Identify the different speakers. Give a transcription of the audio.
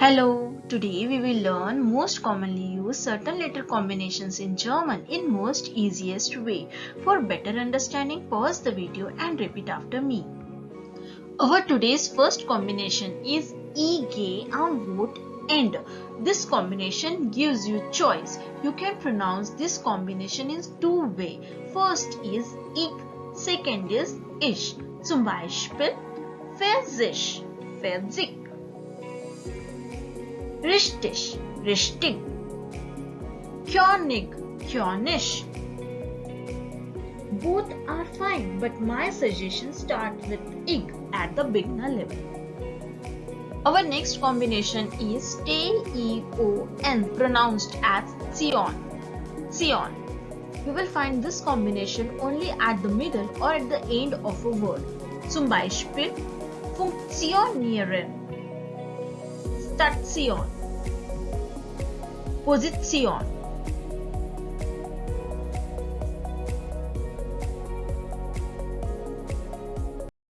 Speaker 1: Hello, today we will learn most commonly used certain letter combinations in German in most easiest way. For better understanding, pause the video and repeat after me. Our today's first combination is "ige" am Wort end. This combination gives you choice. You can pronounce this combination in two ways. First is ich, second is ich. Zum Beispiel Pfirsich, Pfirsich. Richtig, richtig. König, König. Both are fine, but my suggestion starts with ig at the beginner level. Our next combination is T-E-O-N, pronounced as Zion. Zion. You will find this combination only at the middle or at the end of a word. Zum Beispiel funktionieren, Station, Position.